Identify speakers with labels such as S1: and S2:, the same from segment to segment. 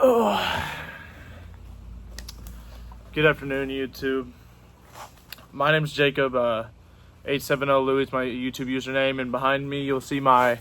S1: Oh. Good afternoon, YouTube. My name is Jacob. 870 Louis is my YouTube username, and behind me you'll see my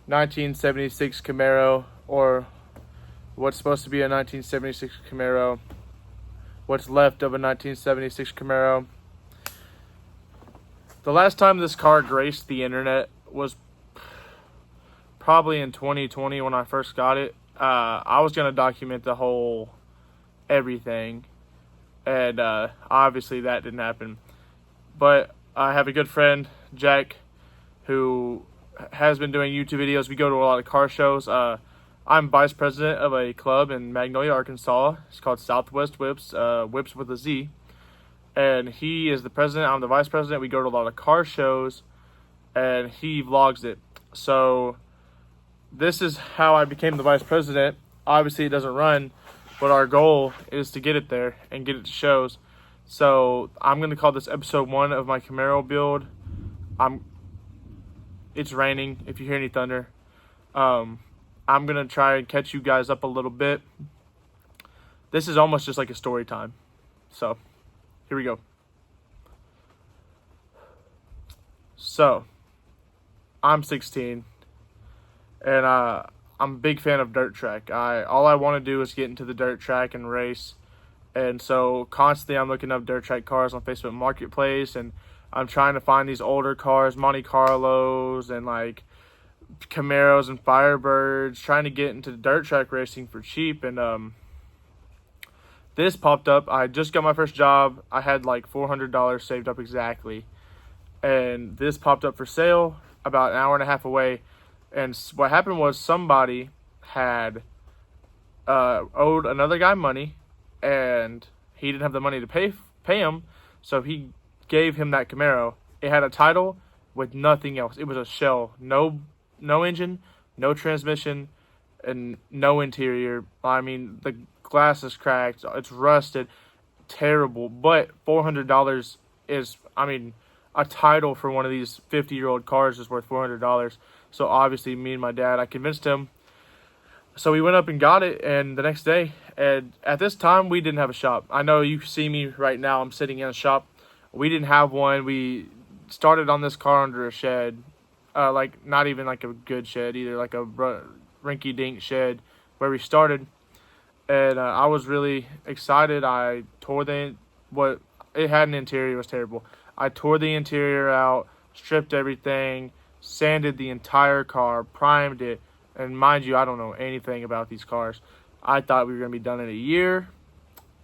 S1: 1976 Camaro, or what's supposed to be a 1976 Camaro. What's left of a 1976 Camaro. The last time this car graced the internet was probably in 2020 when I first got it. I was going to document the whole everything, and obviously that didn't happen. But I have a good friend, Jack, who has been doing YouTube videos. We go to a lot of car shows. I'm vice president of a club in Magnolia, Arkansas. It's called Southwest Whips, Whips with a Z. And he is the president, I'm the vice president. We go to a lot of car shows, and he vlogs it. So this is how I became the vice president. Obviously, it doesn't run, but our goal is to get it there and get it to shows. So I'm going to call this episode 1 of my Camaro build. It's raining, if you hear any thunder. I'm going to try and catch you guys up a little bit. This is almost just like a story time. So, here we go. So, I'm 16. And I'm a big fan of dirt track. All I want to do is get into the dirt track and race. And so, constantly I'm looking up dirt track cars on Facebook Marketplace. And I'm trying to find these older cars, Monte Carlos and like Camaros and Firebirds, trying to get into dirt track racing for cheap. And this popped up. I just got my first job. I had like $400 saved up exactly, and this popped up for sale about an hour and a half away. And what happened was somebody had owed another guy money, and he didn't have the money to pay him, so he gave him that Camaro. It had a title with nothing else. It was a shell, no engine, no transmission, and no interior. I mean, the glass is cracked, it's rusted, terrible. But $400 is, I mean, a title for one of these 50-year-old cars is worth $400. So obviously, me and my dad, I convinced him. So we went up and got it, and the next day, and at this time, we didn't have a shop. I know you see me right now, I'm sitting in a shop. We didn't have one. We started on this car under a shed. Like, not even like a good shed either, like a rinky-dink shed where we started. And I was really excited. I tore it had an interior, it was terrible. I tore the interior out, stripped everything, sanded the entire car, primed it. And mind you, I don't know anything about these cars. I thought we were going to be done in a year.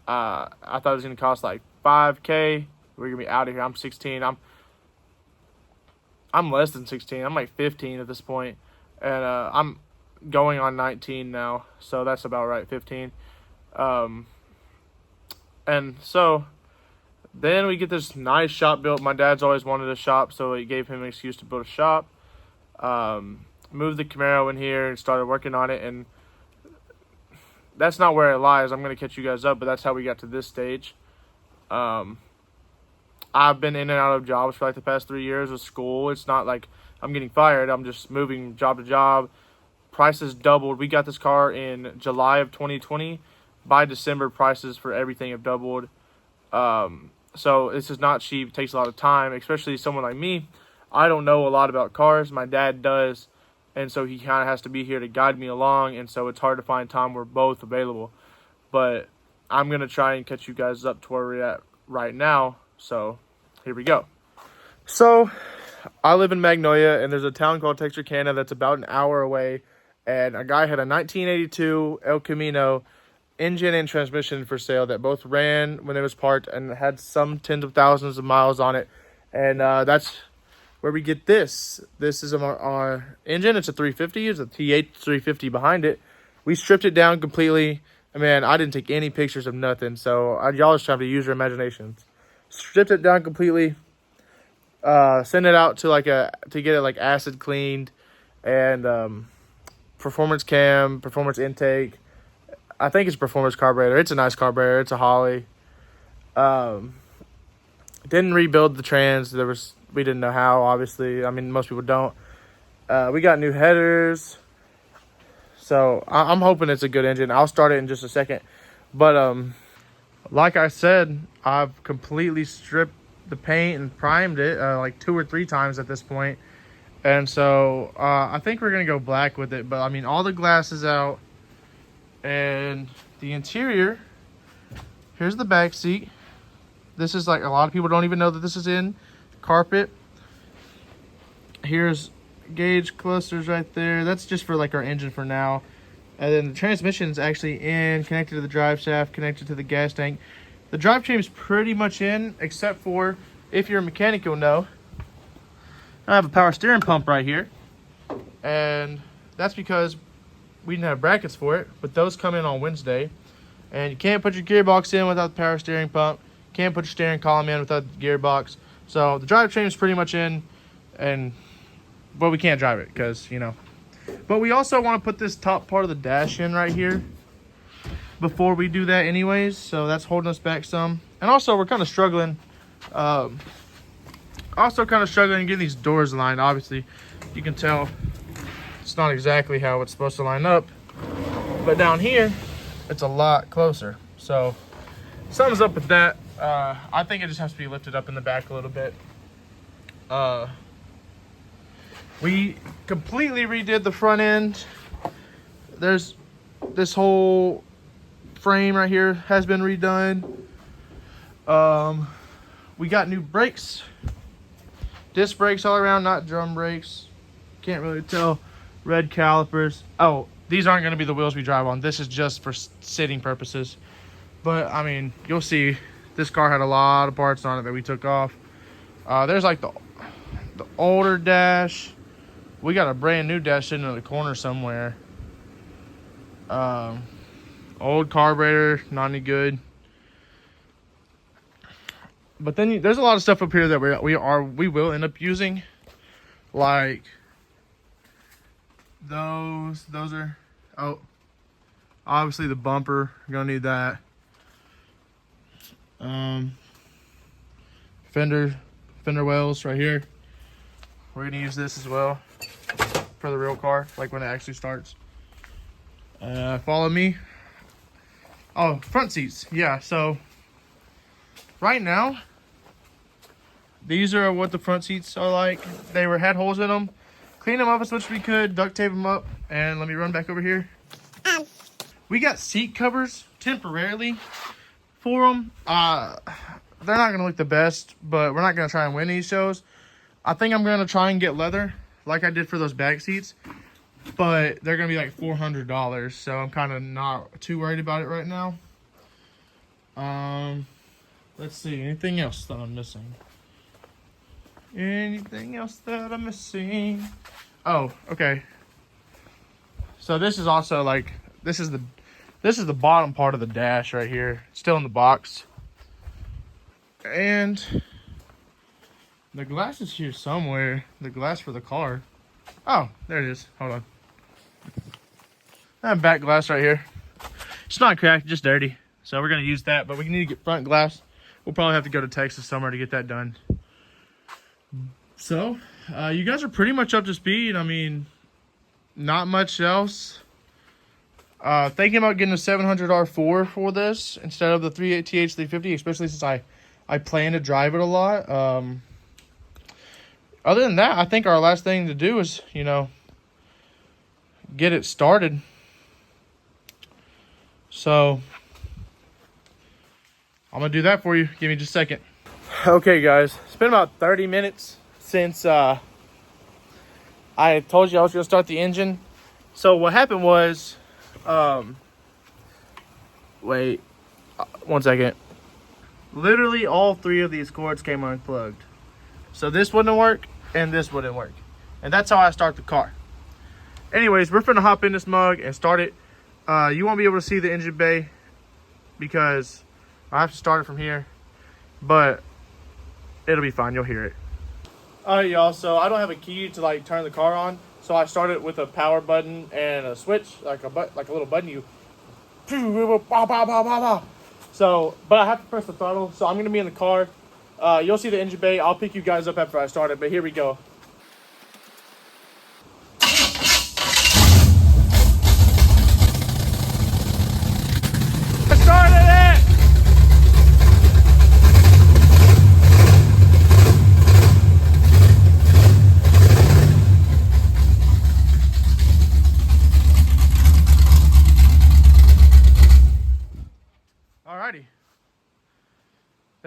S1: I thought it was going to cost like $5K. We were going to be out of here. I'm 16. I'm less than 16. I'm like 15 at this point. And I'm going on 19 now. So that's about right, 15. And so then we get this nice shop built. My dad's always wanted a shop, so it gave him an excuse to build a shop. Moved the Camaro in here and started working on it. And that's not where it lies. I'm going to catch you guys up, but that's how we got to this stage. I've been in and out of jobs for like the past 3 years with school. It's not like I'm getting fired. I'm just moving job to job. Prices doubled. We got this car in July of 2020. By December, prices for everything have doubled. So this is not cheap. It takes a lot of time, especially someone like me. I don't know a lot about cars. My dad does. And so he kind of has to be here to guide me along. And so it's hard to find time we're both available. But I'm going to try and catch you guys up to where we're at right now. So here we go. So I live in Magnolia, and there's a town called Texarkana that's about an hour away. And a guy had a 1982 El Camino engine and transmission for sale that both ran when it was parked and had some tens of thousands of miles on it. And that's where we get this. This is our engine. It's a 350. It's a T8 350 behind it. We stripped it down completely. I mean, I didn't take any pictures of nothing, so y'all just have to use your imaginations. Stripped it down completely. Sent it out to get it like acid cleaned, and performance cam, performance intake. I think it's performance carburetor. It's a nice carburetor. It's a Holly. Didn't rebuild the trans. We didn't know how, obviously. I mean, most people don't. We got new headers, So I'm hoping it's a good engine. I'll start it in just a second. But like I said, I've completely stripped the paint and primed it like 2 or 3 times at this point. And so I think we're going to go black with it. But I mean, all the glass is out. And the interior, here's the back seat. This is like, a lot of people don't even know that this is in carpet. Here's gauge clusters right there. That's just for like our engine for now. And then the transmission is actually in, connected to the drive shaft, connected to the gas tank. The drivetrain is pretty much in, except for, if you're a mechanic, you'll know, I have a power steering pump right here. And that's because we didn't have brackets for it, but those come in on Wednesday. And you can't put your gearbox in without the power steering pump. Can't put your steering column in without the gearbox. So the drivetrain is pretty much in, but we can't drive it because, you know. But we also want to put this top part of the dash in right here before we do that anyways. So that's holding us back some. And also we're kind of struggling. Getting these doors aligned. Obviously, you can tell it's not exactly how it's supposed to line up. But down here, it's a lot closer. So something's up with that. I think it just has to be lifted up in the back a little bit. We completely redid the front end. There's this whole frame right here has been redone. We got new brakes, disc brakes all around, not drum brakes. Can't really tell. Red calipers. Oh, these aren't going to be the wheels we drive on. This is just for sitting purposes. But I mean, you'll see this car had a lot of parts on it that we took off. There's like the older dash. We got a brand new dash sitting in the corner somewhere. Old carburetor, not any good. But then there's a lot of stuff up here that we will end up using, like those are, oh, obviously the bumper, you're gonna need that. Fender wells right here. We're gonna use this as well for the real car, like when it actually starts. Follow me. Oh, front seats. Yeah, so right now, these are what the front seats are like. They had holes in them. Clean them up as much as we could, duct tape them up, and let me run back over here. We got seat covers temporarily for them. They're not gonna look the best, but we're not gonna try and win these shows. I think I'm gonna try and get leather like I did for those back seats, but they're gonna be like $400, so I'm kind of not too worried about it right now. Let's see, anything else that I'm missing? Anything else that I'm missing? Oh, okay. So this is also like, this is the bottom part of the dash right here. It's still in the box. And the glass is here somewhere. The glass for the car. Oh, there it is. Hold on. I have back glass right here. It's not cracked, just dirty. So we're going to use that, but we need to get front glass. We'll probably have to go to Texas somewhere to get that done. So, you guys are pretty much up to speed. I mean, not much else. Thinking about getting a 700 R4 for this instead of the 3.8 TH350, especially since I plan to drive it a lot. Other than that, I think our last thing to do is, you know, get it started. So, I'm going to do that for you. Give me just a second. Okay, guys. It's been about 30 minutes since I told you I was going to start the engine. So, what happened was, wait, 1 second. Literally all 3 of these cords came unplugged. So this wouldn't work and this wouldn't work. And that's how I start the car. Anyways, we're finna hop in this mug and start it. You won't be able to see the engine bay because I have to start it from here. But it'll be fine, you'll hear it. Alright y'all, so I don't have a key to like turn the car on. So I started with a power button and a switch, like a little button you. So, but I have to press the throttle, so I'm going to be in the car. You'll see the engine bay. I'll pick you guys up after I start it, but here we go.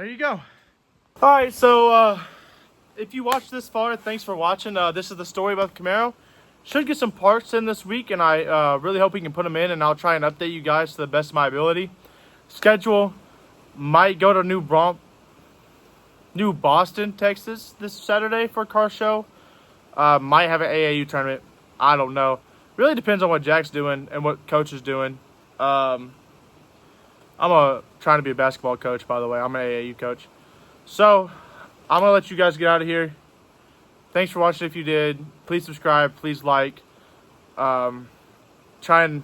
S1: there you go. All right, so if you watched this far, thanks for watching. This is the story about the Camaro. Should get some parts in this week, and I really hope we can put them in, and I'll try and update you guys to the best of my ability. Schedule might go to New Boston, Texas this Saturday for a car show. Might have an AAU tournament. I don't know. Really depends on what Jack's doing and what coach is doing. I'm trying to be a basketball coach, by the way. I'm an AAU coach. So I'm going to let you guys get out of here. Thanks for watching if you did. Please subscribe. Please like. Try and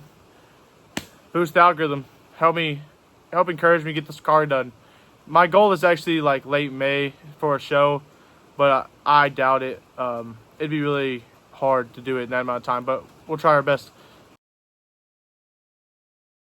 S1: boost the algorithm. Help encourage me to get this car done. My goal is actually like late May for a show, but I doubt it. It'd be really hard to do it in that amount of time, but we'll try our best.